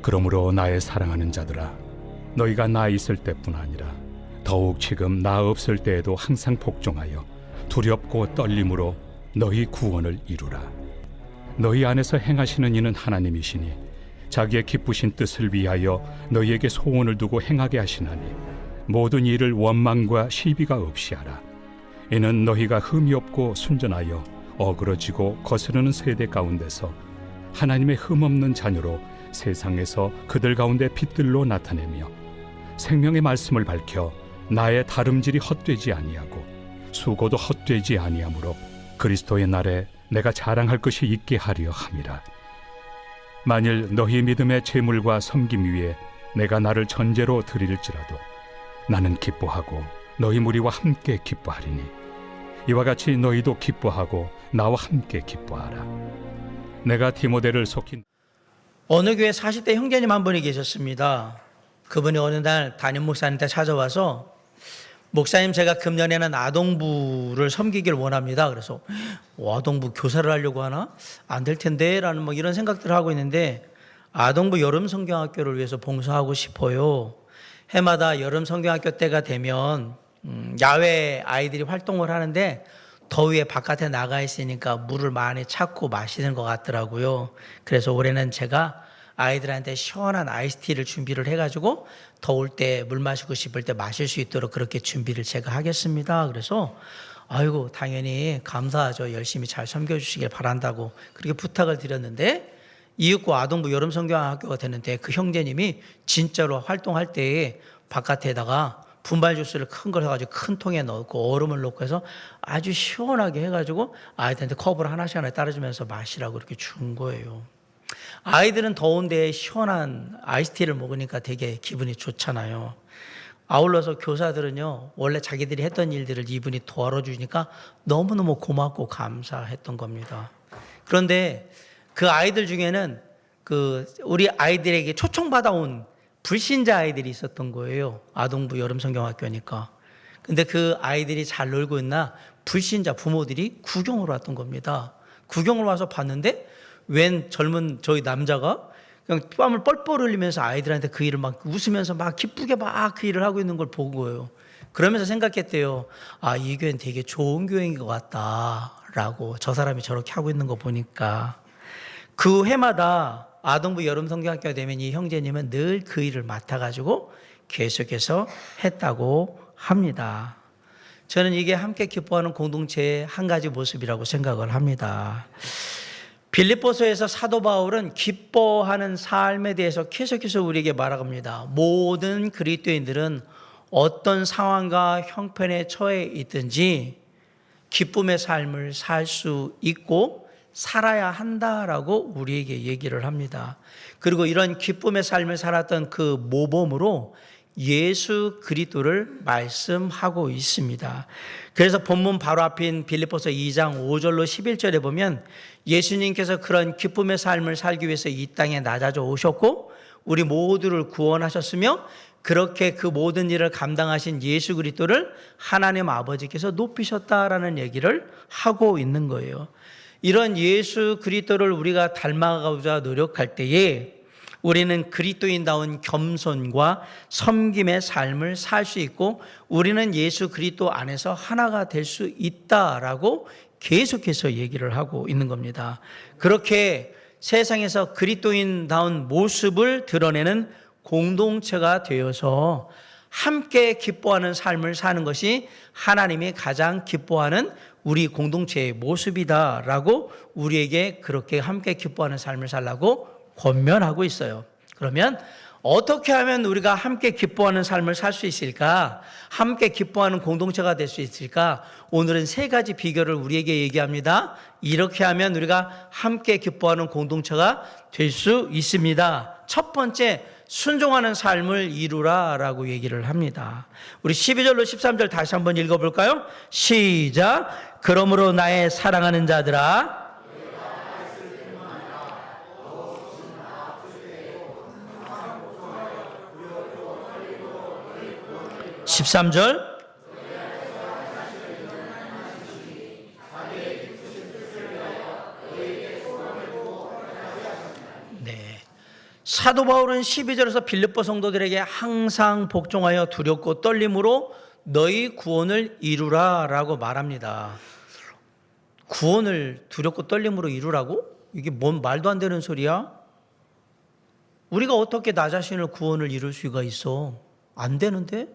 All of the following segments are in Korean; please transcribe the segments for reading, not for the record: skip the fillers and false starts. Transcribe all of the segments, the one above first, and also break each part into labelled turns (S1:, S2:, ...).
S1: 그러므로 나의 사랑하는 자들아, 너희가 나 있을 때뿐 아니라 더욱 지금 나 없을 때에도 항상 복종하여 두렵고 떨림으로 너희 구원을 이루라. 너희 안에서 행하시는 이는 하나님이시니 자기의 기쁘신 뜻을 위하여 너희에게 소원을 두고 행하게 하시나니 모든 일을 원망과 시비가 없이 하라. 이는 너희가 흠이 없고 순전하여 어그러지고 거스르는 세대 가운데서 하나님의 흠없는 자녀로 세상에서 그들 가운데 빛들로 나타내며 생명의 말씀을 밝혀 나의 다름질이 헛되지 아니하고 수고도 헛되지 아니하므로 그리스도의 날에 내가 자랑할 것이 있게 하려 함이라. 만일 너희 믿음의 제물과 섬김 위에 내가 나를 전제로 드릴지라도 나는 기뻐하고 너희 무리와 함께 기뻐하리니 이와 같이 너희도 기뻐하고 나와 함께 기뻐하라. 내가 디모데를 속히
S2: 어느 교회 40대 형제님 한 분이 계셨습니다. 그분이 어느 날 담임 목사님한테 찾아와서 목사님, 제가 금년에는 아동부를 섬기길 원합니다. 그래서 아동부 교사를 하려고 하나? 안 될 텐데 라는 이런 생각들을 하고 있는데, 아동부 여름 성경학교를 위해서 봉사하고 싶어요. 해마다 여름 성경학교 때가 되면 야외 아이들이 활동을 하는데 더위에 바깥에 나가 있으니까 물을 많이 찾고 마시는 것 같더라고요. 그래서 올해는 제가 아이들한테 시원한 아이스티를 준비를 해가지고 더울 때 물 마시고 싶을 때 마실 수 있도록 그렇게 준비를 제가 하겠습니다. 그래서 아이고 당연히 감사하죠. 열심히 잘 섬겨주시길 바란다고 그렇게 부탁을 드렸는데, 이윽고 아동부 여름 성경학교가 되는데 그 형제님이 진짜로 활동할 때에 바깥에다가 분말 주스를 큰 걸 해가지고 큰 통에 넣고 얼음을 넣고 해서 아주 시원하게 해가지고 아이들한테 컵을 하나씩 따라주면서 마시라고 이렇게 준 거예요. 아이들은 더운데 시원한 아이스티를 먹으니까 되게 기분이 좋잖아요. 아울러서 교사들은요, 원래 자기들이 했던 일들을 이분이 도와주니까 너무너무 고맙고 감사했던 겁니다. 그런데 그 아이들 중에는 우리 아이들에게 초청받아온 불신자 아이들이 있었던 거예요. 아동부 여름 성경학교니까. 근데 그 아이들이 잘 놀고 있나 불신자 부모들이 구경을 왔던 겁니다. 구경을 와서 봤는데 웬 젊은 저희 남자가 그냥 땀을 뻘뻘 흘리면서 아이들한테 그 일을 막 웃으면서 막 기쁘게 막 그 일을 하고 있는 걸 본 거예요. 그러면서 생각했대요. 아, 이 교회는 되게 좋은 교회인 것 같다라고. 저 사람이 저렇게 하고 있는 거 보니까. 그 해마다 아동부 여름 성경학교가 되면 이 형제님은 늘 그 일을 맡아가지고 계속해서 했다고 합니다. 저는 이게 함께 기뻐하는 공동체의 한 가지 모습이라고 생각을 합니다. 빌립보서에서 사도 바울은 기뻐하는 삶에 대해서 계속해서 우리에게 말합니다. 모든 그리스도인들은 어떤 상황과 형편에 처해 있든지 기쁨의 삶을 살 수 있고 살아야 한다라고 우리에게 얘기를 합니다. 그리고 이런 기쁨의 삶을 살았던 그 모범으로 예수 그리스도를 말씀하고 있습니다. 그래서 본문 바로 앞인 빌립보서 2장 5절로 11절에 보면 예수님께서 그런 기쁨의 삶을 살기 위해서 이 땅에 낮아져 오셨고 우리 모두를 구원하셨으며 그렇게 그 모든 일을 감당하신 예수 그리스도를 하나님 아버지께서 높이셨다라는 얘기를 하고 있는 거예요. 이런 예수 그리스도를 우리가 닮아가고자 노력할 때에 우리는 그리스도인다운 겸손과 섬김의 삶을 살 수 있고 우리는 예수 그리스도 안에서 하나가 될 수 있다라고 계속해서 얘기를 하고 있는 겁니다. 그렇게 세상에서 그리스도인다운 모습을 드러내는 공동체가 되어서 함께 기뻐하는 삶을 사는 것이 하나님이 가장 기뻐하는 우리 공동체의 모습이다라고 우리에게 그렇게 함께 기뻐하는 삶을 살라고 권면하고 있어요. 그러면 어떻게 하면 우리가 함께 기뻐하는 삶을 살 수 있을까? 함께 기뻐하는 공동체가 될 수 있을까? 오늘은 세 가지 비결을 우리에게 얘기합니다. 이렇게 하면 우리가 함께 기뻐하는 공동체가 될 수 있습니다. 첫 번째, 순종하는 삶을 이루라라고 얘기를 합니다. 우리 12절로 13절 다시 한번 읽어볼까요? 시작! 그러므로 나의 사랑하는 자들아, 13절 네, 사도 바울은 12절에서 빌립보 성도들에게 항상 복종하여 두렵고 떨림으로 너희 구원을 이루라 라고 말합니다. 구원을 두렵고 떨림으로 이루라고? 이게 뭔 말도 안 되는 소리야? 우리가 어떻게 나 자신을 구원을 이룰 수가 있어? 안 되는데?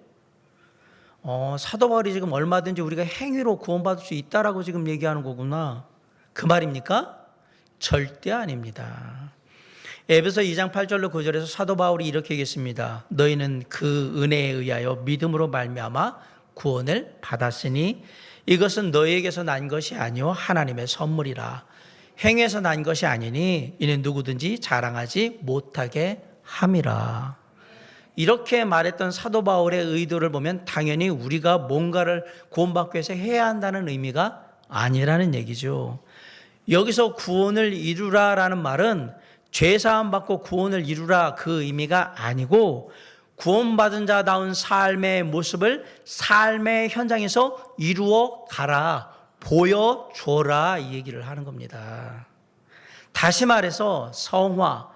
S2: 사도 바울이 지금 얼마든지 우리가 행위로 구원받을 수 있다라고 지금 얘기하는 거구나. 그 말입니까? 절대 아닙니다. 에베소 2장 8절로 9절에서 사도 바울이 이렇게 얘기했습니다. 너희는 그 은혜에 의하여 믿음으로 말미암아 구원을 받았으니 이것은 너희에게서 난 것이 아니요 하나님의 선물이라. 행위에서 난 것이 아니니 이는 누구든지 자랑하지 못하게 함이라. 이렇게 말했던 사도 바울의 의도를 보면 당연히 우리가 뭔가를 구원받기 위해서 해야 한다는 의미가 아니라는 얘기죠. 여기서 구원을 이루라라는 말은 죄사함 받고 구원을 이루라 그 의미가 아니고 구원받은 자다운 삶의 모습을 삶의 현장에서 이루어 가라, 보여줘라 이 얘기를 하는 겁니다. 다시 말해서 성화,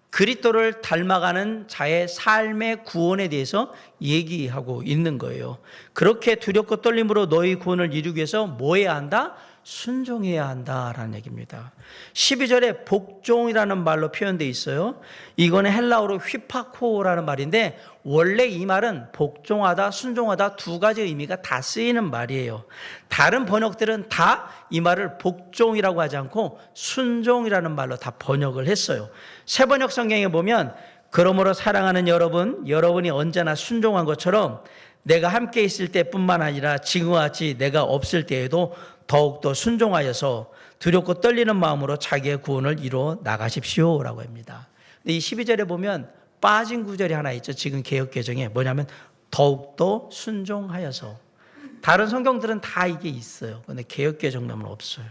S2: 그리스도를 닮아가는 자의 삶의 구원에 대해서 얘기하고 있는 거예요. 그렇게 두렵고 떨림으로 너희 구원을 이루기 위해서 뭐 해야 한다? 순종해야 한다라는 얘기입니다. 12절에 복종이라는 말로 표현되어 있어요. 이거는 헬라어로 휘파코라는 말인데 원래 이 말은 복종하다, 순종하다 두 가지 의미가 다 쓰이는 말이에요. 다른 번역들은 다 이 말을 복종이라고 하지 않고 순종이라는 말로 다 번역을 했어요. 새 번역 성경에 보면 그러므로 사랑하는 여러분이 언제나 순종한 것처럼 내가 함께 있을 때뿐만 아니라 지금과 같이 내가 없을 때에도 더욱더 순종하여서 두렵고 떨리는 마음으로 자기의 구원을 이루어 나가십시오 라고 합니다. 근데 이 12절에 보면 빠진 구절이 하나 있죠. 지금 개역개정에 뭐냐면 더욱더 순종하여서. 다른 성경들은 다 이게 있어요. 근데 개역개정에는 없어요.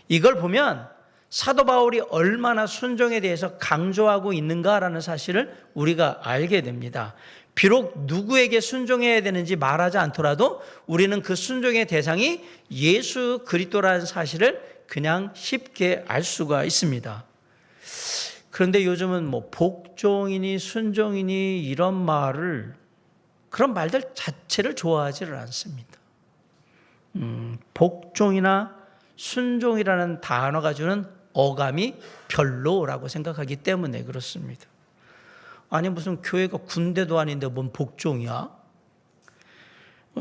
S2: 이걸 보면 사도 바울이 얼마나 순종에 대해서 강조하고 있는가라는 사실을 우리가 알게 됩니다. 비록 누구에게 순종해야 되는지 말하지 않더라도 우리는 그 순종의 대상이 예수 그리스도라는 사실을 그냥 쉽게 알 수가 있습니다. 그런데 요즘은 뭐 복종이니 순종이니 이런 말을 그런 말들 자체를 좋아하지를 않습니다. 복종이나 순종이라는 단어가 주는 어감이 별로라고 생각하기 때문에 그렇습니다. 아니 무슨 교회가 군대도 아닌데 뭔 복종이야?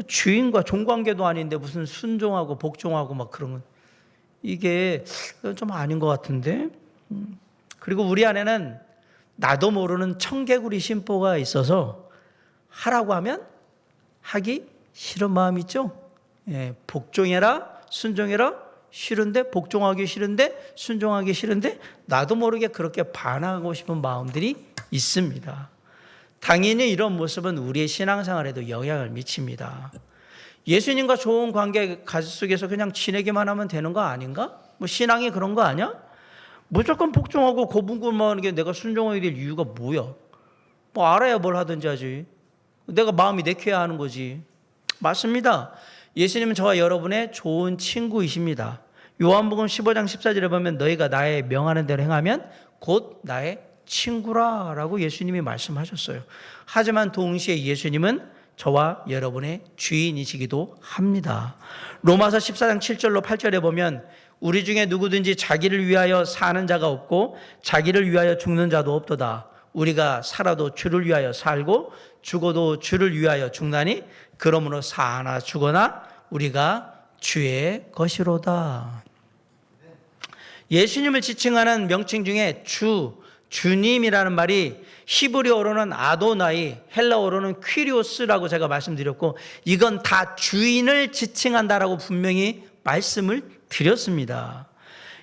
S2: 주인과 종관계도 아닌데 무슨 순종하고 복종하고 막 그런 건 이게 좀 아닌 것 같은데. 그리고 우리 안에는 나도 모르는 청개구리 심보가 있어서 하라고 하면 하기 싫은 마음 있죠? 예, 복종해라, 순종해라, 싫은데 복종하기 싫은데 순종하기 싫은데 나도 모르게 그렇게 반항하고 싶은 마음들이 있습니다. 당연히 이런 모습은 우리의 신앙생활에도 영향을 미칩니다. 예수님과 좋은 관계 속에서 그냥 지내기만 하면 되는 거 아닌가? 뭐 신앙이 그런 거 아니야? 무조건 복종하고 고분고분하는 게 내가 순종하게 될 이유가 뭐야? 뭐 알아야 뭘 하든지 하지. 내가 마음이 내켜야 하는 거지. 맞습니다. 예수님은 저와 여러분의 좋은 친구이십니다. 요한복음 15장 14절에 보면 너희가 나의 명하는 대로 행하면 곧 나의 친구라라고 예수님이 말씀하셨어요. 하지만 동시에 예수님은 저와 여러분의 주인이시기도 합니다. 로마서 14장 7절로 8절에 보면 우리 중에 누구든지 자기를 위하여 사는 자가 없고 자기를 위하여 죽는 자도 없도다. 우리가 살아도 주를 위하여 살고 죽어도 주를 위하여 죽나니 그러므로 사나 죽거나 우리가 주의 것이로다. 예수님을 지칭하는 명칭 중에 주님이라는 말이 히브리어로는 아도나이, 헬라어로는 퀴리오스라고 제가 말씀드렸고 이건 다 주인을 지칭한다라고 분명히 말씀을 드렸습니다.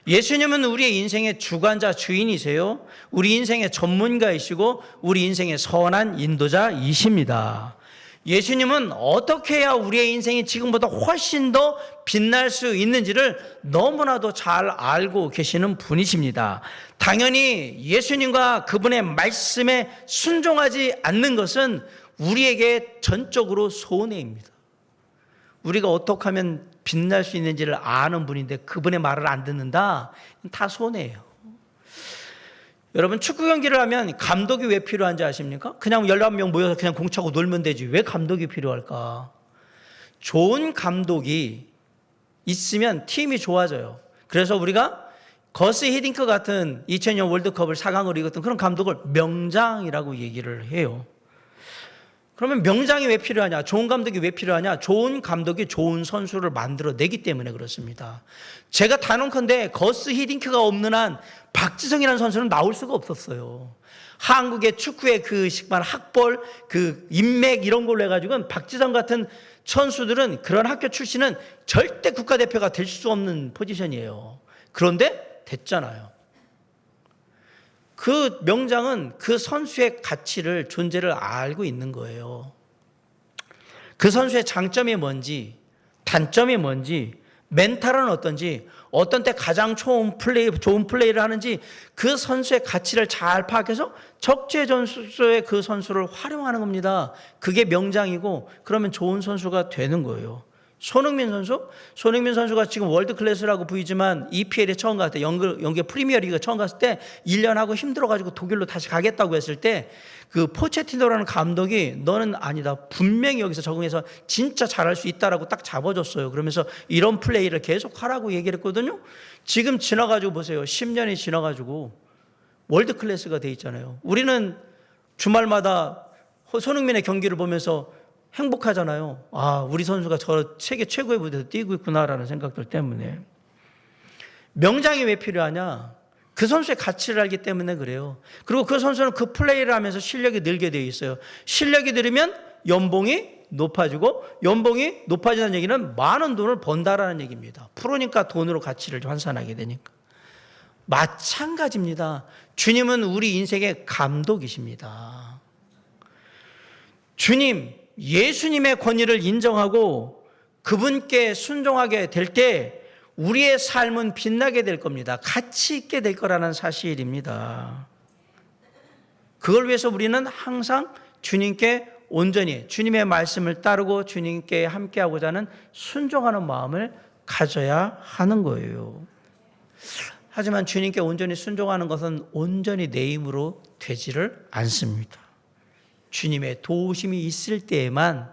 S2: 예수님은 우리의 인생의 주관자 주인이세요. 우리 인생의 전문가이시고 우리 인생의 선한 인도자이십니다. 예수님은 어떻게 해야 우리의 인생이 지금보다 훨씬 더 빛날 수 있는지를 너무나도 잘 알고 계시는 분이십니다. 당연히 예수님과 그분의 말씀에 순종하지 않는 것은 우리에게 전적으로 손해입니다. 우리가 어떻게 하면 빛날 수 있는지를 아는 분인데 그분의 말을 안 듣는다? 다 손해예요. 여러분 축구 경기를 하면 감독이 왜 필요한지 아십니까? 그냥 11명 모여서 그냥 공 차고 놀면 되지 왜 감독이 필요할까? 좋은 감독이 있으면 팀이 좋아져요. 그래서 우리가 거스 히딩크 같은 2000년 월드컵을 4강으로 이겼던 그런 감독을 명장이라고 얘기를 해요. 그러면 명장이 왜 필요하냐? 좋은 감독이 왜 필요하냐? 좋은 감독이 좋은 선수를 만들어내기 때문에 그렇습니다. 제가 단언컨대 거스 히딩크가 없는 한 박지성이라는 선수는 나올 수가 없었어요. 한국의 축구의 그 식만 학벌, 그 인맥 이런 걸로 해가지고는 박지성 같은 선수들은 그런 학교 출신은 절대 국가대표가 될 수 없는 포지션이에요. 그런데 됐잖아요. 그 명장은 그 선수의 가치를, 존재를 알고 있는 거예요. 그 선수의 장점이 뭔지, 단점이 뭔지, 멘탈은 어떤지, 어떤 때 가장 좋은 플레이를 하는지 그 선수의 가치를 잘 파악해서 적재전술의 그 선수를 활용하는 겁니다. 그게 명장이고 그러면 좋은 선수가 되는 거예요. 손흥민 선수가 지금 월드 클래스라고 보이지만 EPL에 처음 갔을 때, 영국의 프리미어 리그 처음 갔을 때 1년 하고 힘들어가지고 독일로 다시 가겠다고 했을 때 그 포체티노라는 감독이 너는 아니다. 분명히 여기서 적응해서 진짜 잘할 수 있다라고 딱 잡아줬어요. 그러면서 이런 플레이를 계속 하라고 얘기를 했거든요. 지금 지나가지고 보세요. 10년이 지나가지고 월드 클래스가 돼 있잖아요. 우리는 주말마다 손흥민의 경기를 보면서 행복하잖아요. 아, 우리 선수가 저 세계 최고의 무대에서 뛰고 있구나라는 생각들 때문에. 명장이 왜 필요하냐? 그 선수의 가치를 알기 때문에 그래요. 그리고 그 선수는 그 플레이를 하면서 실력이 늘게 되어 있어요. 실력이 늘으면 연봉이 높아지고, 연봉이 높아지는 얘기는 많은 돈을 번다라는 얘기입니다. 프로니까 돈으로 가치를 환산하게 되니까. 마찬가지입니다. 주님은 우리 인생의 감독이십니다. 주님, 예수님의 권위를 인정하고 그분께 순종하게 될 때 우리의 삶은 빛나게 될 겁니다. 가치 있게 될 거라는 사실입니다. 그걸 위해서 우리는 항상 주님께 온전히 주님의 말씀을 따르고 주님께 함께하고자 하는 순종하는 마음을 가져야 하는 거예요. 하지만 주님께 온전히 순종하는 것은 온전히 내 힘으로 되지를 않습니다. 주님의 도우심이 있을 때에만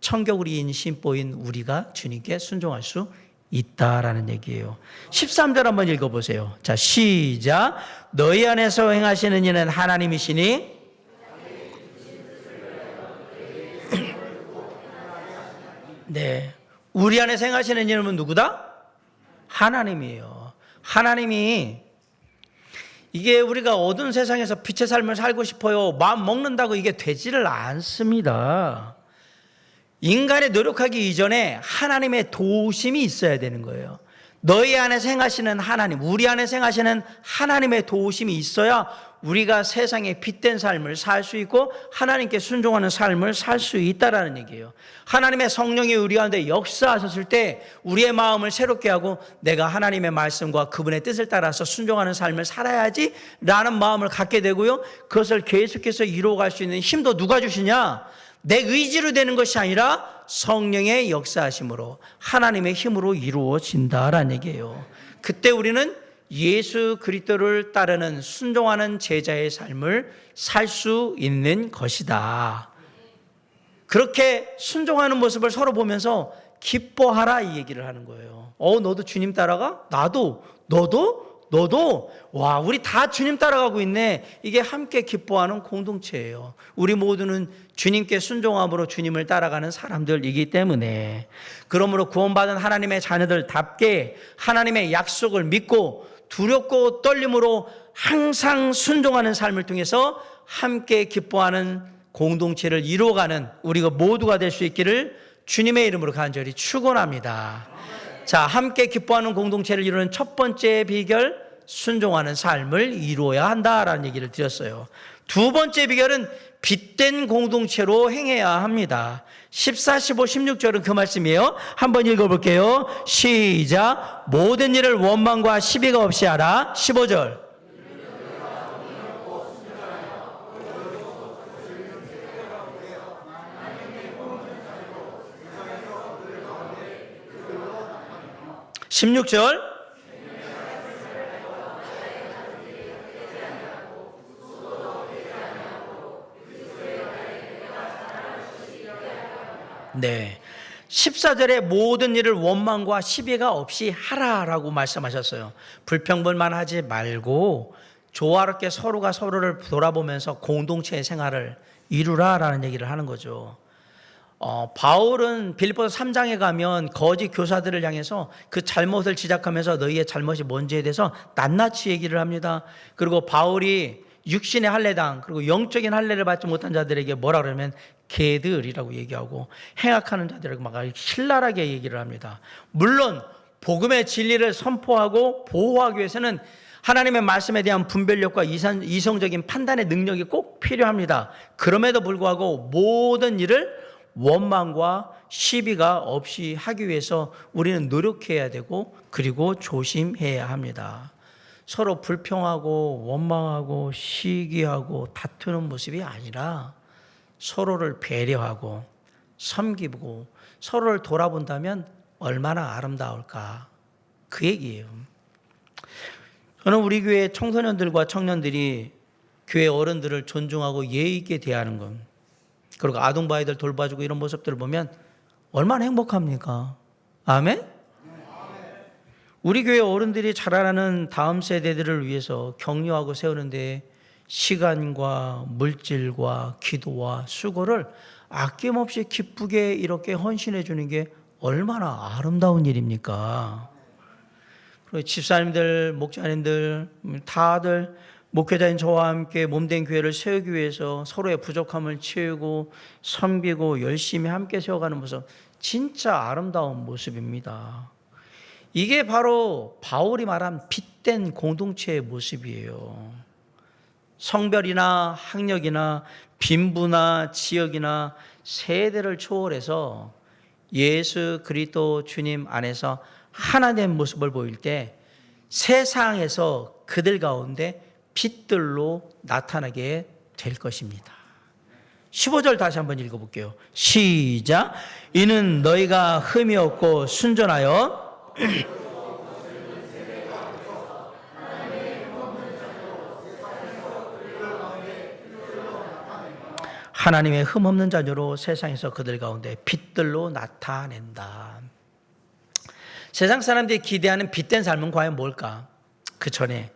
S2: 청교우리인 신보인 우리가 주님께 순종할 수 있다라는 얘기예요. 13절 한번 읽어보세요. 자, 시작. 너희 안에서 행하시는 이는 하나님이시니 네, 우리 안에서 행하시는 이는 누구다? 하나님이에요. 하나님이 이게 우리가 어두운 세상에서 빛의 삶을 살고 싶어요. 마음 먹는다고 이게 되지를 않습니다. 인간의 노력하기 이전에 하나님의 도우심이 있어야 되는 거예요. 너희 안에서 행하시는 하나님, 우리 안에서 행하시는 하나님의 도우심이 있어야 우리가 세상에 빛된 삶을 살 수 있고 하나님께 순종하는 삶을 살 수 있다라는 얘기예요. 하나님의 성령이 우리 가운데 역사하셨을 때 우리의 마음을 새롭게 하고 내가 하나님의 말씀과 그분의 뜻을 따라서 순종하는 삶을 살아야지 라는 마음을 갖게 되고요. 그것을 계속해서 이루어갈 수 있는 힘도 누가 주시냐? 내 의지로 되는 것이 아니라 성령의 역사하심으로 하나님의 힘으로 이루어진다라는 얘기예요. 그때 우리는 예수 그리스도를 따르는 순종하는 제자의 삶을 살 수 있는 것이다. 그렇게 순종하는 모습을 서로 보면서 기뻐하라 이 얘기를 하는 거예요. 너도 주님 따라가? 나도. 너도? 와, 우리 다 주님 따라가고 있네. 이게 함께 기뻐하는 공동체예요. 우리 모두는 주님께 순종함으로 주님을 따라가는 사람들이기 때문에. 그러므로 구원받은 하나님의 자녀들답게 하나님의 약속을 믿고 두렵고 떨림으로 항상 순종하는 삶을 통해서 함께 기뻐하는 공동체를 이루어가는 우리가 모두가 될 수 있기를 주님의 이름으로 간절히 축원합니다. 자, 함께 기뻐하는 공동체를 이루는 첫 번째 비결, 순종하는 삶을 이루어야 한다라는 얘기를 드렸어요. 두 번째 비결은 빛된 공동체로 행해야 합니다. 14, 15, 16절은 그 말씀이에요. 한번 읽어볼게요. 시작. 모든 일을 원망과 시비가 없이 하라. 15절. (16절) 네. 14절에 모든 일을 원망과 시비가 없이 하라라고 말씀하셨어요. 불평불만 하지 말고 조화롭게 서로가 서로를 돌아보면서 공동체의 생활을 이루라라는 얘기를 하는 거죠. 바울은 빌립보서 3장에 가면 거짓 교사들을 향해서 그 잘못을 지적하면서 너희의 잘못이 뭔지에 대해서 낱낱이 얘기를 합니다. 그리고 바울이 육신의 할례당 그리고 영적인 할례를 받지 못한 자들에게 뭐라 그러면 개들이라고 얘기하고 행악하는 자들에게 막 신랄하게 얘기를 합니다. 물론 복음의 진리를 선포하고 보호하기 위해서는 하나님의 말씀에 대한 분별력과 이성적인 판단의 능력이 꼭 필요합니다. 그럼에도 불구하고 모든 일을 원망과 시비가 없이 하기 위해서 우리는 노력해야 되고 그리고 조심해야 합니다. 서로 불평하고 원망하고 시기하고 다투는 모습이 아니라 서로를 배려하고 섬기고 서로를 돌아본다면 얼마나 아름다울까, 그 얘기예요. 저는 우리 교회 청소년들과 청년들이 교회 어른들을 존중하고 예의 있게 대하는 것, 그리고 아동바이들 돌봐주고 이런 모습들을 보면 얼마나 행복합니까? 아멘? 우리 교회 어른들이 자라나는 다음 세대들을 위해서 격려하고 세우는데 시간과 물질과 기도와 수고를 아낌없이 기쁘게 이렇게 헌신해 주는 게 얼마나 아름다운 일입니까? 그리고 집사님들, 목자님들, 다들 목회자인 저와 함께 몸된 교회를 세우기 위해서 서로의 부족함을 채우고 섬기고 열심히 함께 세워가는 모습, 진짜 아름다운 모습입니다. 이게 바로 바울이 말한 빛된 공동체의 모습이에요. 성별이나 학력이나 빈부나 지역이나 세대를 초월해서 예수 그리스도 주님 안에서 하나 된 모습을 보일 때 세상에서 그들 가운데 빛들로 나타나게 될 것입니다. 15절 다시 한번 읽어볼게요. 시작. 이는 너희가 흠이 없고 순전하여 하나님의 흠없는 자녀로 세상에서 그들 가운데 빛들로 나타낸다. 세상 사람들이 기대하는 빛된 삶은 과연 뭘까? 그 전에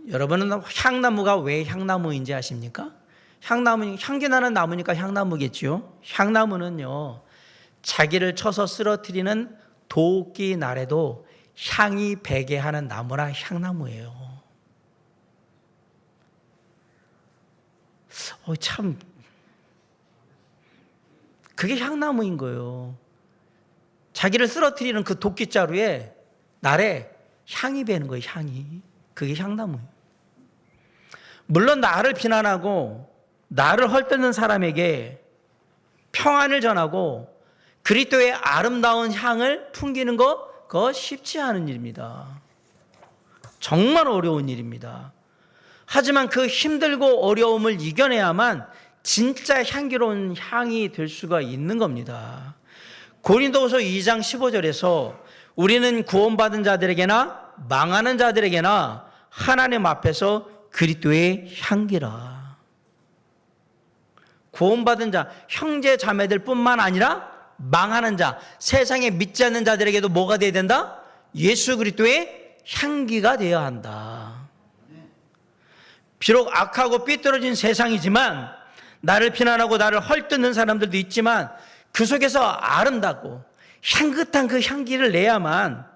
S2: 여러분은 향나무가 왜 향나무인지 아십니까? 향기 나는 나무니까 향나무겠죠. 향나무는요, 자기를 쳐서 쓰러뜨리는 도끼 날에도 향이 배게 하는 나무라 향나무예요. 참, 그게 향나무인 거예요. 자기를 쓰러뜨리는 그 도끼자루에 날에 향이 배는 거예요. 향이. 그게 향나무예요. 물론 나를 비난하고 나를 헐뜯는 사람에게 평안을 전하고 그리스도의 아름다운 향을 풍기는 거, 그거 쉽지 않은 일입니다. 정말 어려운 일입니다. 하지만 그 힘들고 어려움을 이겨내야만 진짜 향기로운 향이 될 수가 있는 겁니다. 고린도후서 2장 15절에서 우리는 구원받은 자들에게나 망하는 자들에게나 하나님 앞에서 그리스도의 향기라. 구원받은 자, 형제 자매들 뿐만 아니라 망하는 자, 세상에 믿지 않는 자들에게도 뭐가 되어야 된다? 예수 그리스도의 향기가 되어야 한다. 비록 악하고 삐뚤어진 세상이지만 나를 비난하고 나를 헐뜯는 사람들도 있지만 그 속에서 아름답고 향긋한 그 향기를 내야만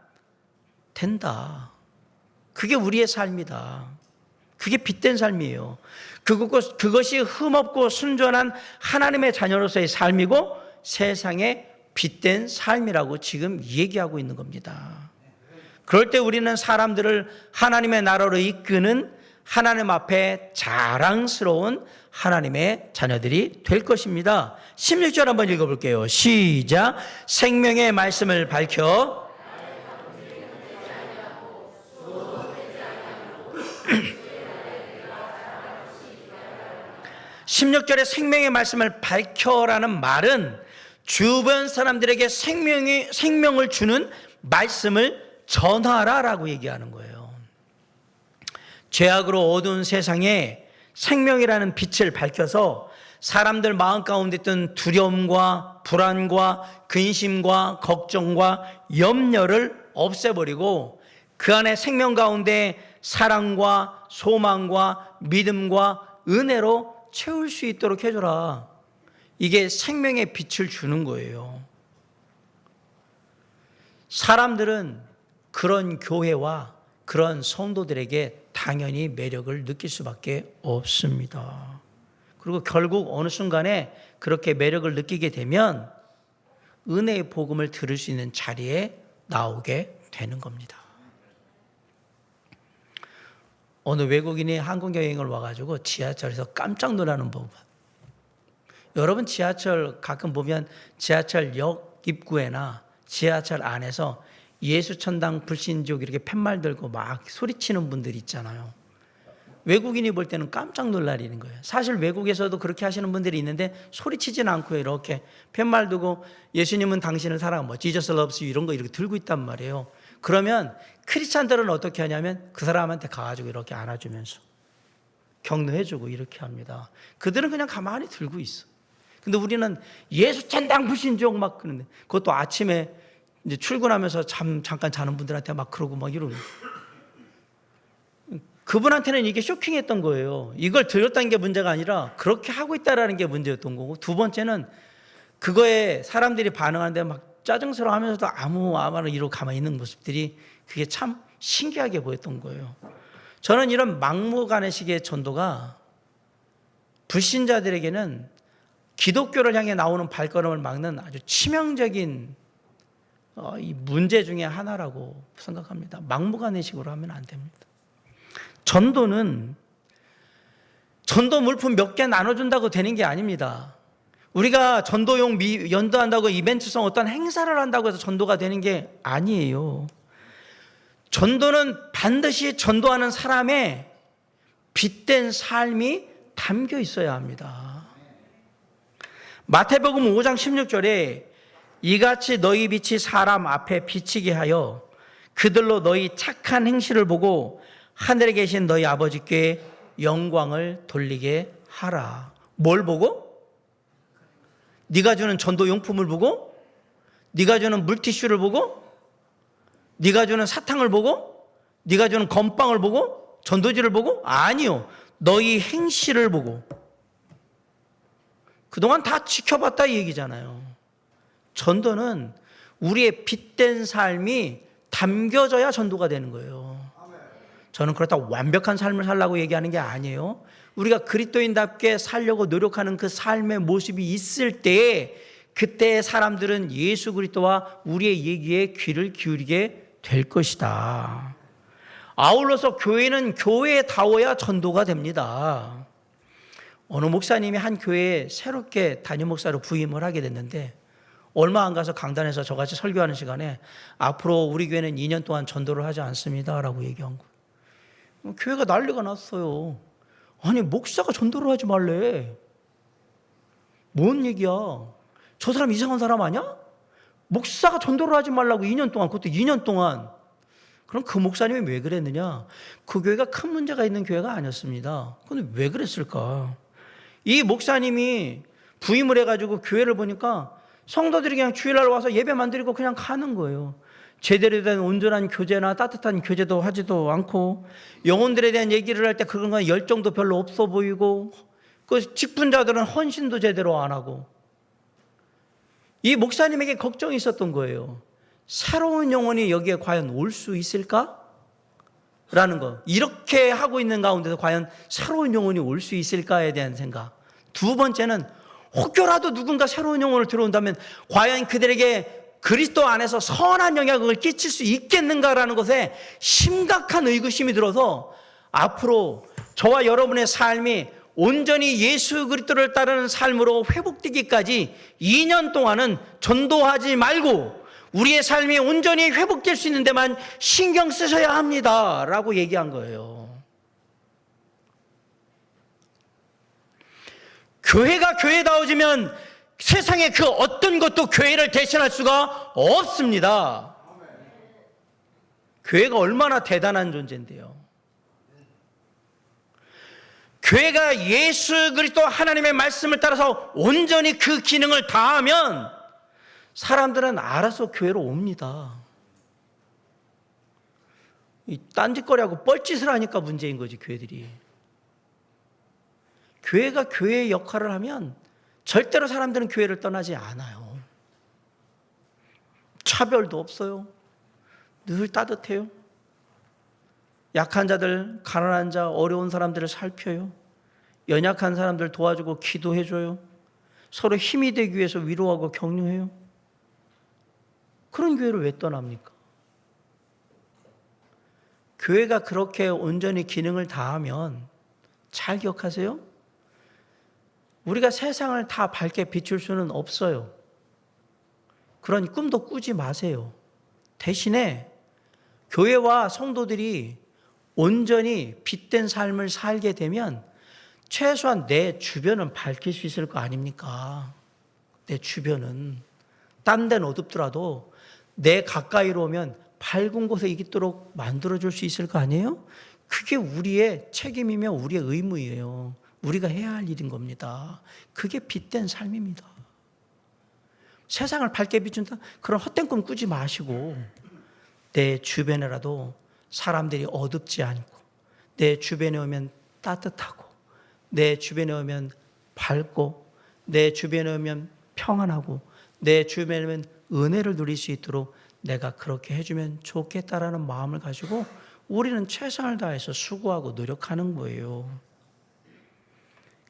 S2: 된다. 그게 우리의 삶이다. 그게 빛된 삶이에요. 그것이 흠없고 순전한 하나님의 자녀로서의 삶이고 세상의 빛된 삶이라고 지금 얘기하고 있는 겁니다. 그럴 때 우리는 사람들을 하나님의 나라로 이끄는 하나님 앞에 자랑스러운 하나님의 자녀들이 될 것입니다. 16절 한번 읽어볼게요. 시작. 생명의 말씀을 밝혀 16절에 생명의 말씀을 밝혀라는 말은 주변 사람들에게 생명을 주는 말씀을 전하라라고 얘기하는 거예요. 죄악으로 어두운 세상에 생명이라는 빛을 밝혀서 사람들 마음 가운데 있던 두려움과 불안과 근심과 걱정과 염려를 없애버리고 그 안에 생명 가운데 사랑과 소망과 믿음과 은혜로 채울 수 있도록 해줘라. 이게 생명의 빛을 주는 거예요. 사람들은 그런 교회와 그런 성도들에게 당연히 매력을 느낄 수밖에 없습니다. 그리고 결국 어느 순간에 그렇게 매력을 느끼게 되면 은혜의 복음을 들을 수 있는 자리에 나오게 되는 겁니다. 어느 외국인이 한국 여행을 와가지고 지하철에서 깜짝 놀라는 법. 여러분 지하철 가끔 보면 지하철역 입구에나 지하철 안에서 예수천당 불신족 이렇게 팻말 들고 막 소리치는 분들 있잖아요. 외국인이 볼 때는 깜짝 놀라리는 거예요. 사실 외국에서도 그렇게 하시는 분들이 있는데 소리치진 않고 이렇게 팻말 두고 예수님은 당신을 사랑하고 뭐 Jesus loves you 이런 거 이렇게 들고 있단 말이에요. 그러면 크리스찬들은 어떻게 하냐면 그 사람한테 가가지고 이렇게 안아주면서 격려해주고 이렇게 합니다. 그들은 그냥 가만히 들고 있어. 근데 우리는 예수 천당 불신족 막 그러는데 그것도 아침에 이제 출근하면서 잠깐 자는 분들한테 막 그러고 막 이러고. 그분한테는 이게 쇼킹했던 거예요. 이걸 들었다는 게 문제가 아니라 그렇게 하고 있다라는 게 문제였던 거고, 두 번째는 그거에 사람들이 반응하는데 막 짜증스러워 하면서도 아무런 이러고 가만히 있는 모습들이 그게 참 신기하게 보였던 거예요. 저는 이런 막무가내식의 전도가 불신자들에게는 기독교를 향해 나오는 발걸음을 막는 아주 치명적인 이 문제 중에 하나라고 생각합니다. 막무가내식으로 하면 안 됩니다. 전도는 전도 물품 몇 개 나눠준다고 되는 게 아닙니다. 우리가 전도용 연도한다고 이벤트성 어떤 행사를 한다고 해서 전도가 되는 게 아니에요. 전도는 반드시 전도하는 사람의 빛된 삶이 담겨 있어야 합니다. 마태복음 5장 16절에 이같이 너희 빛이 사람 앞에 비치게 하여 그들로 너희 착한 행실을 보고 하늘에 계신 너희 아버지께 영광을 돌리게 하라. 뭘 보고? 네가 주는 전도 용품을 보고? 네가 주는 물티슈를 보고? 네가 주는 사탕을 보고? 네가 주는 건빵을 보고? 전도지를 보고? 아니요. 너희 행실을 보고. 그동안 다 지켜봤다 이 얘기잖아요. 전도는 우리의 빛된 삶이 담겨져야 전도가 되는 거예요. 저는 그렇다고 완벽한 삶을 살라고 얘기하는 게 아니에요. 우리가 그리스도인답게 살려고 노력하는 그 삶의 모습이 있을 때 그때 사람들은 예수 그리스도와 우리의 얘기에 귀를 기울이게 될 것이다. 아울러서 교회는 교회다워야 전도가 됩니다. 어느 목사님이 한 교회에 새롭게 담임 목사로 부임을 하게 됐는데 얼마 안 가서 강단에서 저같이 설교하는 시간에 앞으로 우리 교회는 2년 동안 전도를 하지 않습니다 라고 얘기한 거예요. 교회가 난리가 났어요. 아니 목사가 전도를 하지 말래. 뭔 얘기야. 저 사람 이상한 사람 아니야? 목사가 전도를 하지 말라고 2년 동안, 그것도 2년 동안. 그럼 그 목사님이 왜 그랬느냐? 그 교회가 큰 문제가 있는 교회가 아니었습니다. 근데 왜 그랬을까? 이 목사님이 부임을 해가지고 교회를 보니까 성도들이 그냥 주일날 와서 예배만 드리고 그냥 가는 거예요. 제대로 된 온전한 교제나 따뜻한 교제도 하지도 않고 영혼들에 대한 얘기를 할 때 그런 건 열정도 별로 없어 보이고 그 직분자들은 헌신도 제대로 안 하고 이 목사님에게 걱정이 있었던 거예요. 새로운 영혼이 여기에 과연 올 수 있을까? 라는 거. 이렇게 하고 있는 가운데서 과연 새로운 영혼이 올 수 있을까에 대한 생각. 두 번째는 혹여라도 누군가 새로운 영혼을 들어온다면 과연 그들에게 그리스도 안에서 선한 영향을 끼칠 수 있겠는가라는 것에 심각한 의구심이 들어서 앞으로 저와 여러분의 삶이 온전히 예수 그리스도를 따르는 삶으로 회복되기까지 2년 동안은 전도하지 말고 우리의 삶이 온전히 회복될 수 있는 데만 신경 쓰셔야 합니다 라고 얘기한 거예요. 교회가 교회다워지면 세상에 그 어떤 것도 교회를 대신할 수가 없습니다. 교회가 얼마나 대단한 존재인데요. 교회가 예수 그리스도 하나님의 말씀을 따라서 온전히 그 기능을 다하면 사람들은 알아서 교회로 옵니다. 이 딴짓거리하고 뻘짓을 하니까 문제인 거지, 교회들이. 교회가 교회의 역할을 하면 절대로 사람들은 교회를 떠나지 않아요. 차별도 없어요. 늘 따뜻해요. 약한 자들, 가난한 자, 어려운 사람들을 살펴요. 연약한 사람들 도와주고 기도해줘요. 서로 힘이 되기 위해서 위로하고 격려해요. 그런 교회를 왜 떠납니까? 교회가 그렇게 온전히 기능을 다하면 잘 기억하세요. 우리가 세상을 다 밝게 비출 수는 없어요. 그런 꿈도 꾸지 마세요. 대신에 교회와 성도들이 온전히 빛된 삶을 살게 되면 최소한 내 주변은 밝힐 수 있을 거 아닙니까? 내 주변은. 딴 데는 어둡더라도 내 가까이로 오면 밝은 곳에 있도록 만들어줄 수 있을 거 아니에요? 그게 우리의 책임이며 우리의 의무예요. 우리가 해야 할 일인 겁니다. 그게 빛된 삶입니다. 세상을 밝게 비춘다? 그런 헛된 꿈 꾸지 마시고 내 주변에라도 사람들이 어둡지 않고 내 주변에 오면 따뜻하고 내 주변에 오면 밝고 내 주변에 오면 평안하고 내 주변에 오면 은혜를 누릴 수 있도록 내가 그렇게 해주면 좋겠다라는 마음을 가지고 우리는 최선을 다해서 수고하고 노력하는 거예요.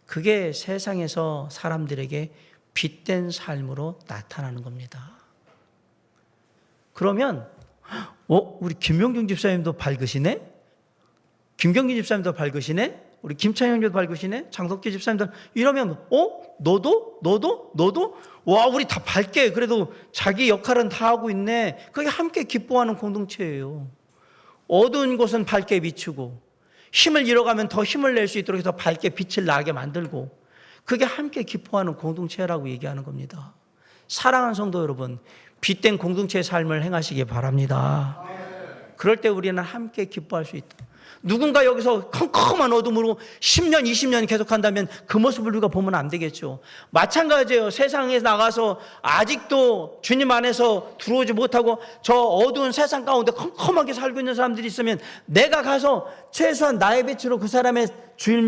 S2: 그게 세상에서 사람들에게 빛된 삶으로 나타나는 겁니다. 그러면 우리 김용경 집사님도 밝으시네? 김경기 집사님도 밝으시네? 우리 김창현 집사님도 밝으시네? 장석기 집사님도 이러면 너도? 와, 우리 다 밝게 그래도 자기 역할은 다 하고 있네. 그게 함께 기뻐하는 공동체예요. 어두운 곳은 밝게 비추고 힘을 잃어가면 더 힘을 낼 수 있도록 해서 밝게 빛을 나게 만들고 그게 함께 기뻐하는 공동체라고 얘기하는 겁니다. 사랑하는 성도 여러분, 빛된 공동체의 삶을 행하시기 바랍니다. 그럴 때 우리는 함께 기뻐할 수 있다. 누군가 여기서 컴컴한 어둠으로 10년, 20년 계속한다면 그 모습을 우리가 보면 안 되겠죠. 마찬가지예요. 세상에 나가서 아직도 주님 안에서 들어오지 못하고 저 어두운 세상 가운데 컴컴하게 살고 있는 사람들이 있으면 내가 가서 최소한 나의 빛으로 그 사람의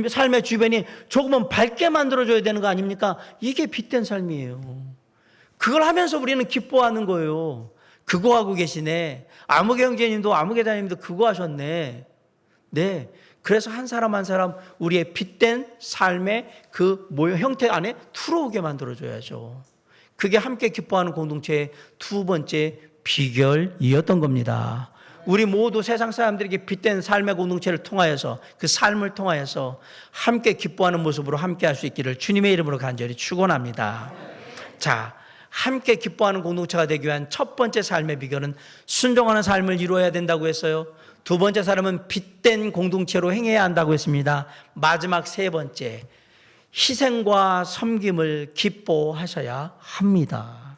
S2: 삶의 주변이 조금은 밝게 만들어줘야 되는 거 아닙니까? 이게 빛된 삶이에요. 그걸 하면서 우리는 기뻐하는 거예요. 그거 하고 계시네. 아무개 형제님도 아무개 다님도 그거 하셨네. 네. 그래서 한 사람 한 사람 우리의 빛된 삶의 그 모형 형태 안에 들어오게 만들어줘야죠. 그게 함께 기뻐하는 공동체의 두 번째 비결이었던 겁니다. 우리 모두 세상 사람들에게 빛된 삶의 공동체를 통하여서 그 삶을 통하여서 함께 기뻐하는 모습으로 함께 할 수 있기를 주님의 이름으로 간절히 축원합니다. 자, 함께 기뻐하는 공동체가 되기 위한 첫 번째 삶의 비결은 순종하는 삶을 이루어야 된다고 했어요. 두 번째 사람은 빛된 공동체로 행해야 한다고 했습니다. 마지막 세 번째, 희생과 섬김을 기뻐하셔야 합니다.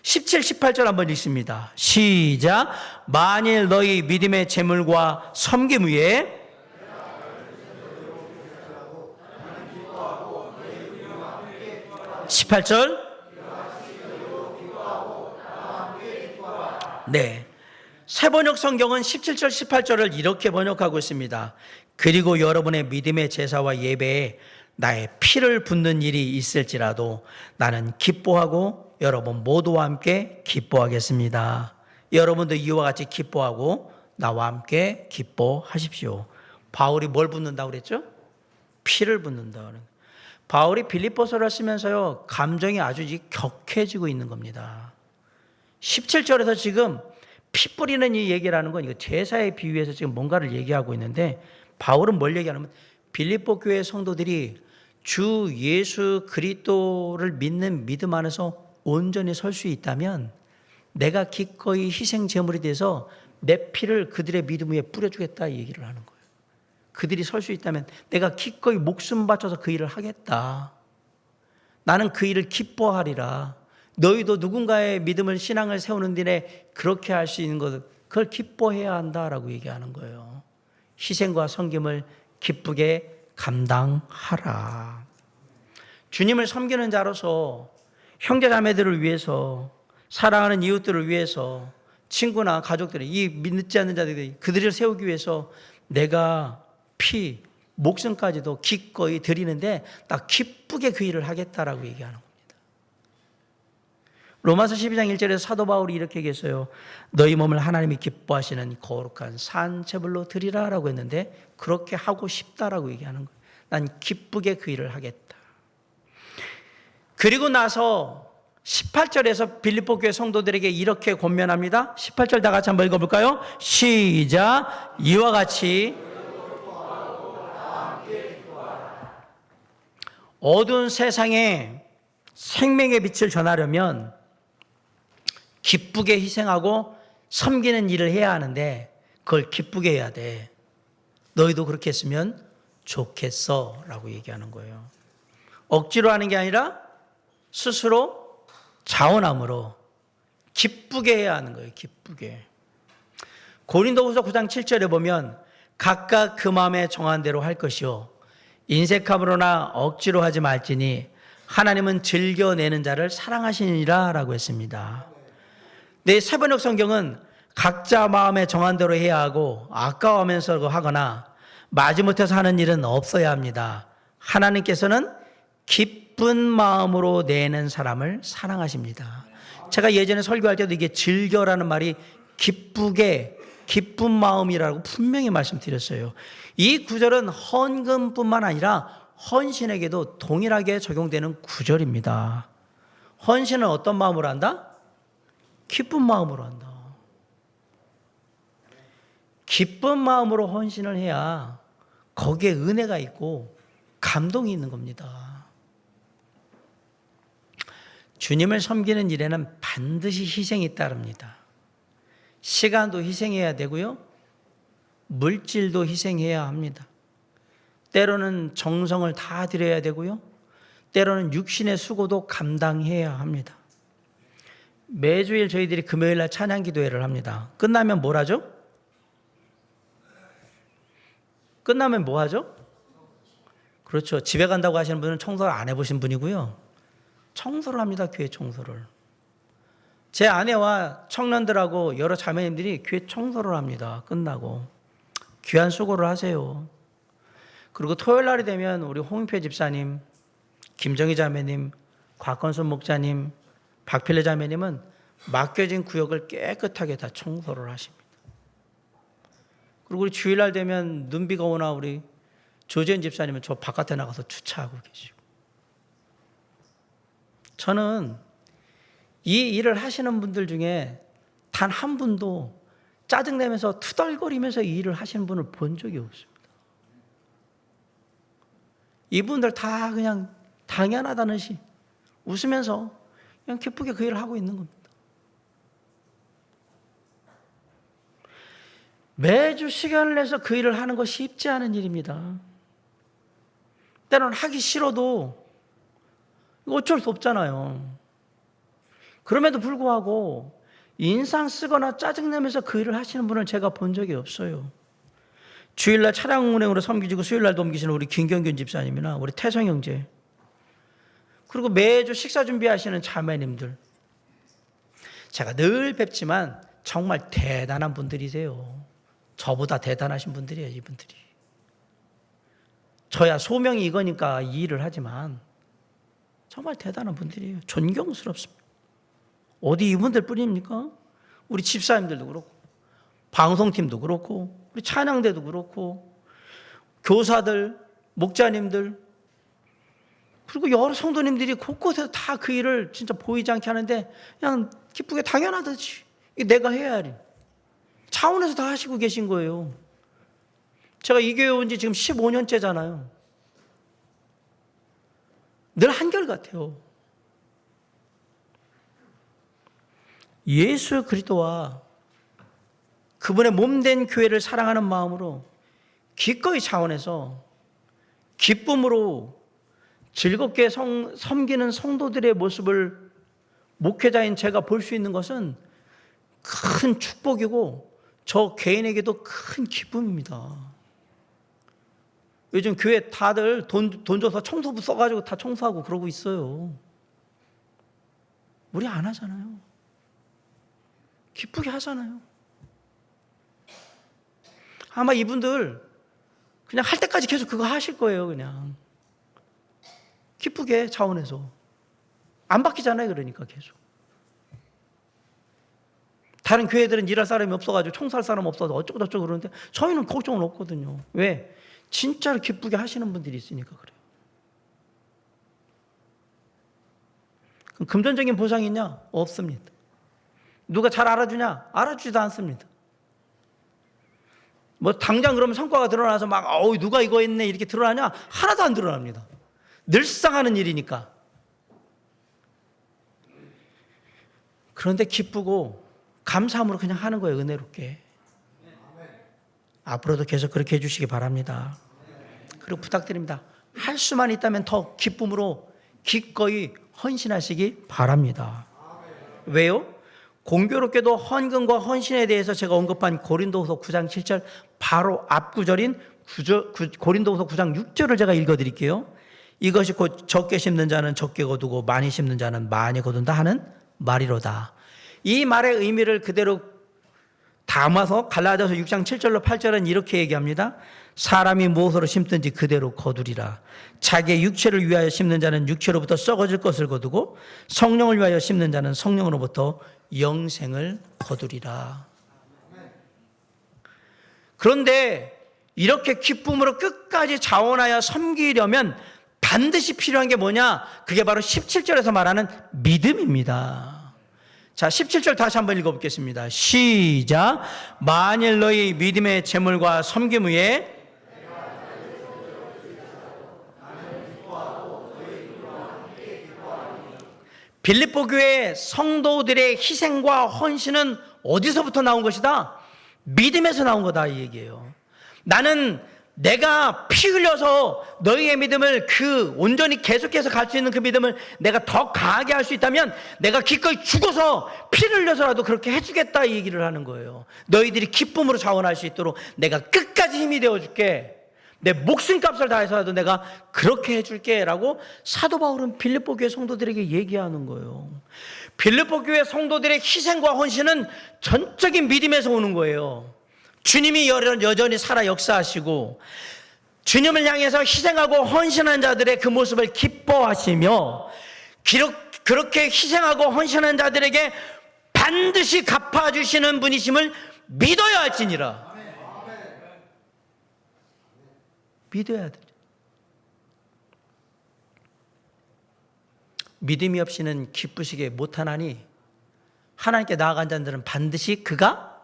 S2: 17, 18절 한번 읽습니다. 시작. 만일 너희 믿음의 재물과 섬김 위에 (18절) 네. 새번역 성경은 17절 18절을 이렇게 번역하고 있습니다. 그리고 여러분의 믿음의 제사와 예배에 나의 피를 붓는 일이 있을지라도 나는 기뻐하고 여러분 모두와 함께 기뻐하겠습니다. 여러분도 이와 같이 기뻐하고 나와 함께 기뻐하십시오. 바울이 뭘 붓는다고 그랬죠? 피를 붓는다. 바울이 빌립보서를 쓰면서요, 감정이 아주 격해지고 있는 겁니다. 17절에서 지금 피 뿌리는 이 얘기를 하는 건 이거 제사에 비유해서 지금 뭔가를 얘기하고 있는데, 바울은 뭘 얘기하냐면 빌립보 교회 성도들이 주 예수 그리스도를 믿는 믿음 안에서 온전히 설 수 있다면 내가 기꺼이 희생 제물이 돼서 내 피를 그들의 믿음 위에 뿌려주겠다 이 얘기를 하는 거예요. 그들이 설 수 있다면 내가 기꺼이 목숨 바쳐서 그 일을 하겠다. 나는 그 일을 기뻐하리라. 너희도 누군가의 믿음을 신앙을 세우는 일에 그렇게 할 수 있는 것, 그걸 기뻐해야 한다라고 얘기하는 거예요. 희생과 섬김을 기쁘게 감당하라. 주님을 섬기는 자로서 형제 자매들을 위해서, 사랑하는 이웃들을 위해서, 친구나 가족들이, 이 믿지 않는 자들이 그들을 세우기 위해서 내가 목숨까지도 기꺼이 드리는데 딱 기쁘게 그 일을 하겠다라고 얘기하는 겁니다. 로마서 12장 1절에서 사도 바울이 이렇게 얘기했어요. 너희 몸을 하나님이 기뻐하시는 거룩한 산제물로 드리라라고 했는데 그렇게 하고 싶다라고 얘기하는 거예요. 난 기쁘게 그 일을 하겠다. 그리고 나서 18절에서 빌립보 교회 성도들에게 이렇게 권면합니다. 18절 다 같이 한번 읽어볼까요? 시작. 이와 같이 어두운 세상에 생명의 빛을 전하려면 기쁘게 희생하고 섬기는 일을 해야 하는데 그걸 기쁘게 해야 돼. 너희도 그렇게 했으면 좋겠어 라고 얘기하는 거예요. 억지로 하는 게 아니라 스스로 자원함으로 기쁘게 해야 하는 거예요. 기쁘게. 고린도후서 9장 7절에 보면 각각 그 마음에 정한 대로 할 것이요 인색함으로나 억지로 하지 말지니 하나님은 즐겨내는 자를 사랑하시니라 라고 했습니다. 내 세번역 성경은 각자 마음에 정한 대로 해야 하고 아까워하면서 하거나 마지못해서 하는 일은 없어야 합니다. 하나님께서는 기쁜 마음으로 내는 사람을 사랑하십니다. 제가 예전에 설교할 때도 이게 즐겨라는 말이 기쁘게, 기쁜 마음이라고 분명히 말씀드렸어요. 이 구절은 헌금뿐만 아니라 헌신에게도 동일하게 적용되는 구절입니다. 헌신은 어떤 마음으로 한다? 기쁜 마음으로 한다. 기쁜 마음으로 헌신을 해야 거기에 은혜가 있고 감동이 있는 겁니다. 주님을 섬기는 일에는 반드시 희생이 따릅니다. 시간도 희생해야 되고요. 물질도 희생해야 합니다. 때로는 정성을 다 드려야 되고요. 때로는 육신의 수고도 감당해야 합니다. 매주일 저희들이 금요일 날 찬양 기도회를 합니다. 끝나면 뭘 하죠? 끝나면 뭐 하죠? 그렇죠. 집에 간다고 하시는 분은 청소를 안 해보신 분이고요. 청소를 합니다. 교회 청소를. 제 아내와 청년들하고 여러 자매님들이 교회 청소를 합니다. 끝나고. 귀한 수고를 하세요. 그리고 토요일 날이 되면 우리 홍인표 집사님, 김정희 자매님, 곽건순 목자님, 박필래 자매님은 맡겨진 구역을 깨끗하게 다 청소를 하십니다. 그리고 우리 주일날 되면 눈비가 오나 우리 조재현 집사님은 저 바깥에 나가서 주차하고 계시고. 저는 이 일을 하시는 분들 중에 단 한 분도 짜증내면서 투덜거리면서 이 일을 하시는 분을 본 적이 없습니다. 이분들 다 그냥 당연하다듯이 웃으면서 그냥 기쁘게 그 일을 하고 있는 겁니다. 매주 시간을 내서 그 일을 하는 거 쉽지 않은 일입니다. 때로는 하기 싫어도 어쩔 수 없잖아요. 그럼에도 불구하고 인상 쓰거나 짜증내면서 그 일을 하시는 분을 제가 본 적이 없어요. 주일날 차량 운행으로 섬기시고 수요일날 옮기시는 우리 김경균 집사님이나 우리 태성 형제, 그리고 매주 식사 준비하시는 자매님들, 제가 늘 뵙지만 정말 대단한 분들이세요. 저보다 대단하신 분들이에요. 이분들이. 저야 소명이 이거니까 이 일을 하지만 정말 대단한 분들이에요. 존경스럽습니다. 어디 이분들 뿐입니까? 우리 집사님들도 그렇고 방송팀도 그렇고 우리 찬양대도 그렇고 교사들, 목자님들, 그리고 여러 성도님들이 곳곳에서 다 그 일을 진짜 보이지 않게 하는데 그냥 기쁘게 당연하듯이 내가 해야 할 일 차원에서 다 하시고 계신 거예요. 제가 이 교회 온 지 지금 15년째잖아요. 늘 한결같아요. 예수 그리스도와 그분의 몸된 교회를 사랑하는 마음으로 기꺼이 차원에서 기쁨으로 즐겁게 섬기는 성도들의 모습을 목회자인 제가 볼 수 있는 것은 큰 축복이고 저 개인에게도 큰 기쁨입니다. 요즘 교회 다들 돈 줘서 청소부 써가지고 다 청소하고 그러고 있어요. 우리 안 하잖아요. 기쁘게 하잖아요. 아마 이분들 그냥 할 때까지 계속 그거 하실 거예요. 그냥 기쁘게 차원에서 안 바뀌잖아요. 그러니까 계속 다른 교회들은 일할 사람이 없어가지고 청소할 사람 없어서 어쩌고 저쩌고 그러는데 저희는 걱정은 없거든요. 왜? 진짜로 기쁘게 하시는 분들이 있으니까 그래요. 그럼 금전적인 보상이 있냐? 없습니다. 누가 잘 알아주냐? 알아주지도 않습니다. 뭐 당장 그러면 성과가 드러나서 막 누가 이거 했네 이렇게 드러나냐? 하나도 안 드러납니다. 늘상 하는 일이니까. 그런데 기쁘고 감사함으로 그냥 하는 거예요. 은혜롭게. 앞으로도 계속 그렇게 해주시기 바랍니다. 그리고 부탁드립니다. 할 수만 있다면 더 기쁨으로 기꺼이 헌신하시기 바랍니다. 왜요? 공교롭게도 헌금과 헌신에 대해서 제가 언급한 고린도후서 9장 7절 바로 앞구절인 고린도후서 9장 6절을 제가 읽어드릴게요. 이것이 곧 적게 심는 자는 적게 거두고 많이 심는 자는 많이 거둔다 하는 말이로다. 이 말의 의미를 그대로 담아서 갈라디아서 6장 7절로 8절은 이렇게 얘기합니다. 사람이 무엇으로 심든지 그대로 거두리라. 자기의 육체를 위하여 심는 자는 육체로부터 썩어질 것을 거두고 성령을 위하여 심는 자는 성령으로부터 영생을 거두리라. 그런데 이렇게 기쁨으로 끝까지 자원하여 섬기려면 반드시 필요한 게 뭐냐? 그게 바로 17절에서 말하는 믿음입니다. 자, 17절 다시 한번 읽어보겠습니다. 시작. 만일 너희 믿음의 재물과 섬김 위에 빌립보 교회 성도들의 희생과 헌신은 어디서부터 나온 것이다? 믿음에서 나온 거다 이 얘기예요. 나는 내가 피 흘려서 너희의 믿음을 온전히 계속해서 갈 수 있는 그 믿음을 내가 더 강하게 할 수 있다면 내가 기꺼이 죽어서 피를 흘려서라도 그렇게 해주겠다 이 얘기를 하는 거예요. 너희들이 기쁨으로 자원할 수 있도록 내가 끝까지 힘이 되어줄게. 내 목숨값을 다해서라도 내가 그렇게 해줄게 라고 사도 바울은 빌립보 교회 성도들에게 얘기하는 거예요. 빌립보 교회 성도들의 희생과 헌신은 전적인 믿음에서 오는 거예요. 주님이 여전히 살아 역사하시고 주님을 향해서 희생하고 헌신한 자들의 그 모습을 기뻐하시며 그렇게 희생하고 헌신한 자들에게 반드시 갚아주시는 분이심을 믿어야 할지니라. 믿어야 돼. 믿음이 없이는 기쁘시게 못하나니 하나님께 나아간 자들은 반드시 그가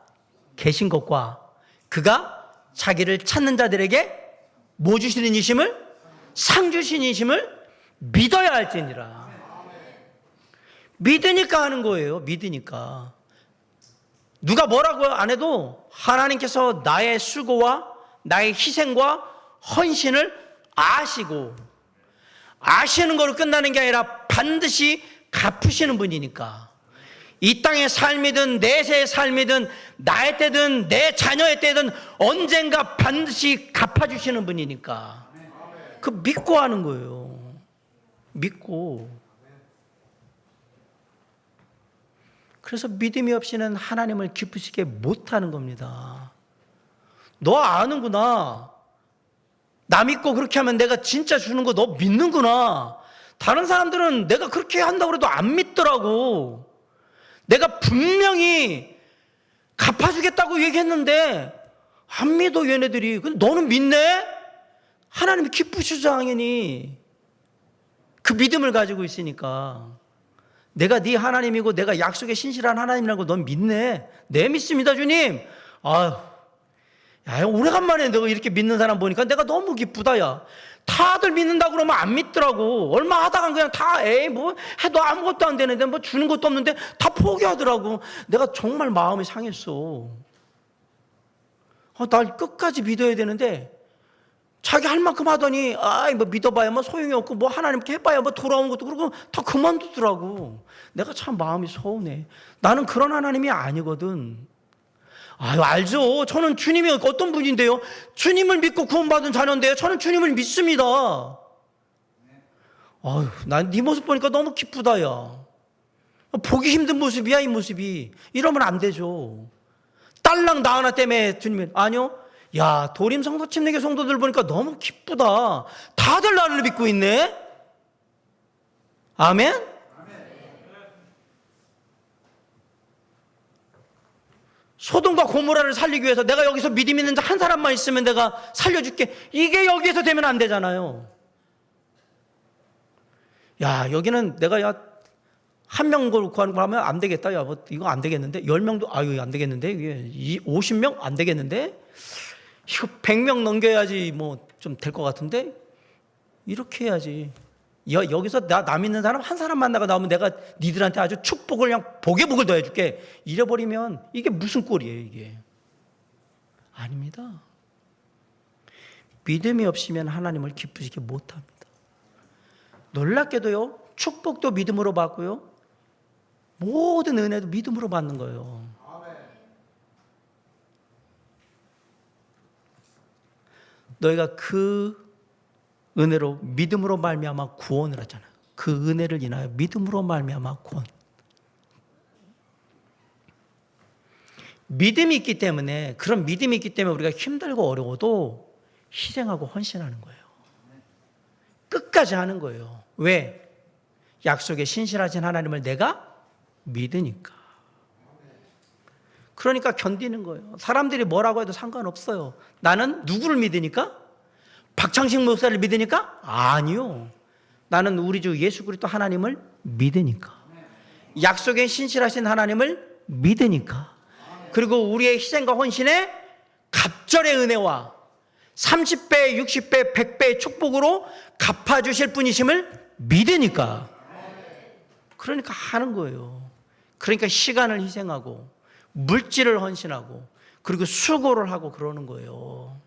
S2: 계신 것과 그가 자기를 찾는 자들에게 뭐 주시는 이심을? 상 주신 이심을 믿어야 할지니라. 믿으니까 하는 거예요. 믿으니까. 누가 뭐라고 안 해도 하나님께서 나의 수고와 나의 희생과 헌신을 아시고 아시는 거로 끝나는 게 아니라 반드시 갚으시는 분이니까. 이 땅의 삶이든 내세의 삶이든 나의 때든 내 자녀의 때든 언젠가 반드시 갚아주시는 분이니까 그 믿고 하는 거예요. 믿고. 그래서 믿음이 없이는 하나님을 기쁘시게 못하는 겁니다. 너 아는구나. 나 믿고 그렇게 하면 내가 진짜 주는 거 너 믿는구나. 다른 사람들은 내가 그렇게 한다고 해도 안 믿더라고. 내가 분명히 갚아주겠다고 얘기했는데 안 믿어 얘네들이. 근데 너는 믿네? 하나님이 기쁘시죠 당연히. 그 믿음을 가지고 있으니까. 내가 네 하나님이고 내가 약속에 신실한 하나님이라고 넌 믿네. 네 믿습니다 주님. 야, 오래간만에 너가 이렇게 믿는 사람 보니까 내가 너무 기쁘다 야. 다들 믿는다고 그러면 안 믿더라고. 얼마 하다가 그냥 다 뭐 해도 아무것도 안 되는데 뭐 주는 것도 없는데 다 포기하더라고. 내가 정말 마음이 상했어. 날 끝까지 믿어야 되는데 자기 할 만큼 하더니 뭐 믿어봐야 뭐 소용이 없고 뭐 하나님께 해봐야 뭐 돌아온 것도 그러고 다 그만두더라고. 내가 참 마음이 서운해. 나는 그런 하나님이 아니거든. 아유, 알죠. 저는 주님이 어떤 분인데요? 주님을 믿고 구원받은 자녀인데요. 저는 주님을 믿습니다. 아유, 난 네 모습 보니까 너무 기쁘다, 야. 보기 힘든 모습이야, 이 모습이. 이러면 안 되죠. 딸랑 나 하나 때문에 주님이, 아니요. 야, 도림 성도 침례교 성도들 보니까 너무 기쁘다. 다들 나를 믿고 있네. 아멘? 소돔과 고모라를 살리기 위해서 내가 여기서 믿음 있는 자 한 사람만 있으면 내가 살려줄게. 이게 여기에서 되면 안 되잖아요. 야, 여기는 내가 한 명 구하는 거 하면 안 되겠다. 야, 뭐 이거 안 되겠는데? 10명도 아유, 안 되겠는데? 이게 50명 안 되겠는데? 이거 100명 넘겨야지 뭐 좀 될 것 같은데? 이렇게 해야지. 여기서 나 믿는 사람 한 사람 만나가 나오면 내가 니들한테 아주 축복을 그냥 복에 복을 더해줄게. 이래버리면 이게 무슨 꼴이에요, 이게? 아닙니다. 믿음이 없으면 하나님을 기쁘시게 못합니다. 놀랍게도요, 축복도 믿음으로 받고요, 모든 은혜도 믿음으로 받는 거예요. 너희가 그 은혜로 믿음으로 말미암아 구원을 하잖아요. 그 은혜를 인하여 믿음으로 말미암아 구원. 믿음이 있기 때문에, 그런 믿음이 있기 때문에 우리가 힘들고 어려워도 희생하고 헌신하는 거예요. 끝까지 하는 거예요. 왜? 약속에 신실하신 하나님을 내가 믿으니까. 그러니까 견디는 거예요. 사람들이 뭐라고 해도 상관없어요. 나는 누구를 믿으니까? 박창식 목사를 믿으니까? 아니요. 나는 우리 주 예수 그리스도 하나님을 믿으니까. 약속에 신실하신 하나님을 믿으니까. 그리고 우리의 희생과 헌신의 갑절의 은혜와 30배, 60배, 100배의 축복으로 갚아주실 분이심을 믿으니까. 그러니까 하는 거예요. 그러니까 시간을 희생하고 물질을 헌신하고 그리고 수고를 하고 그러는 거예요.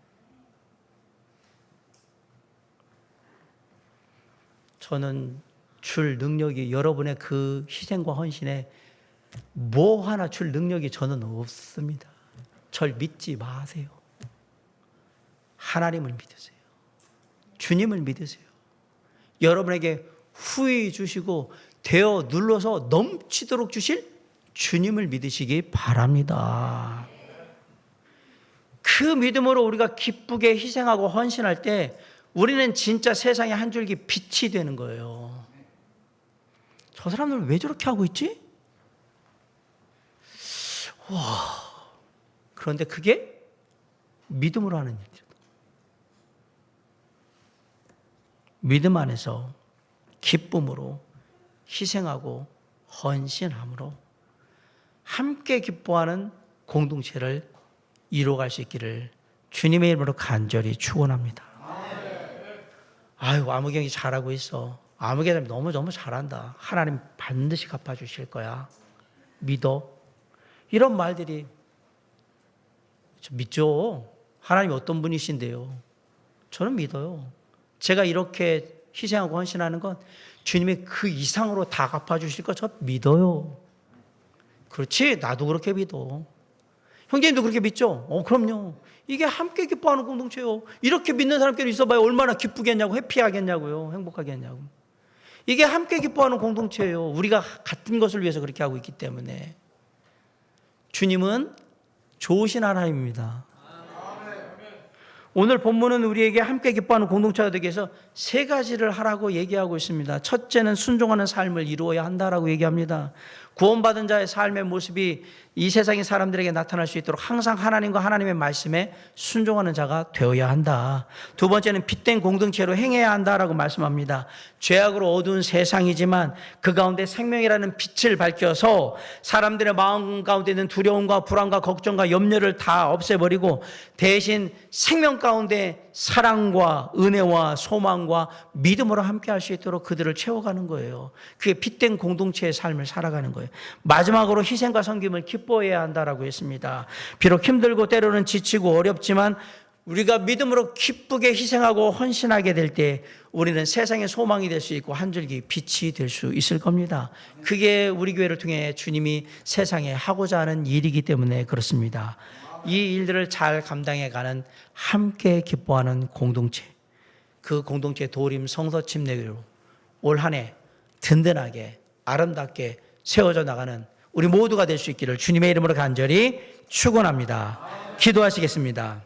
S2: 저는 줄 능력이, 여러분의 그 희생과 헌신에 뭐 하나 줄 능력이 저는 없습니다. 절 믿지 마세요. 하나님을 믿으세요. 주님을 믿으세요. 여러분에게 후히 주시고 되어 눌러서 넘치도록 주실 주님을 믿으시기 바랍니다. 그 믿음으로 우리가 기쁘게 희생하고 헌신할 때 우리는 진짜 세상에 한 줄기 빛이 되는 거예요. 저 사람들은 왜 저렇게 하고 있지? 와, 그런데 그게 믿음으로 하는 일이죠. 믿음 안에서 기쁨으로 희생하고 헌신함으로 함께 기뻐하는 공동체를 이루어갈 수 있기를 주님의 이름으로 간절히 축원합니다. 아유, 아무경이 잘하고 있어. 아무경이 너무 잘한다. 하나님 반드시 갚아주실 거야. 믿어. 이런 말들이 믿죠. 하나님이 어떤 분이신데요. 저는 믿어요. 제가 이렇게 희생하고 헌신하는 건 주님이 그 이상으로 다 갚아주실 거 저 믿어요. 그렇지? 나도 그렇게 믿어. 형제님도 그렇게 믿죠? 그럼요. 이게 함께 기뻐하는 공동체요. 이렇게 믿는 사람끼리 있어봐야 얼마나 기쁘겠냐고, 해피하겠냐고요, 행복하겠냐고. 이게 함께 기뻐하는 공동체예요. 우리가 같은 것을 위해서 그렇게 하고 있기 때문에. 주님은 좋으신 하나님입니다. 오늘 본문은 우리에게 함께 기뻐하는 공동체가 되기 위해서 세 가지를 하라고 얘기하고 있습니다. 첫째는 순종하는 삶을 이루어야 한다라고 얘기합니다. 구원받은 자의 삶의 모습이 이 세상의 사람들에게 나타날 수 있도록 항상 하나님과 하나님의 말씀에 순종하는 자가 되어야 한다. 두 번째는 빛된 공동체로 행해야 한다라고 말씀합니다. 죄악으로 어두운 세상이지만 그 가운데 생명이라는 빛을 밝혀서 사람들의 마음 가운데 있는 두려움과 불안과 걱정과 염려를 다 없애버리고 대신 생명 가운데 사랑과 은혜와 소망과 믿음으로 함께 할 수 있도록 그들을 채워가는 거예요. 그게 빛된 공동체의 삶을 살아가는 거예요. 마지막으로 희생과 섬김을 기뻐해야 한다라고 했습니다. 비록 힘들고 때로는 지치고 어렵지만 우리가 믿음으로 기쁘게 희생하고 헌신하게 될 때 우리는 세상의 소망이 될 수 있고 한 줄기 빛이 될 수 있을 겁니다. 그게 우리 교회를 통해 주님이 세상에 하고자 하는 일이기 때문에 그렇습니다. 이 일들을 잘 감당해가는 함께 기뻐하는 공동체, 그 공동체 도림 성서 침례교로 올 한 해 든든하게 아름답게 세워져 나가는 우리 모두가 될 수 있기를 주님의 이름으로 간절히 축원합니다. 기도하시겠습니다.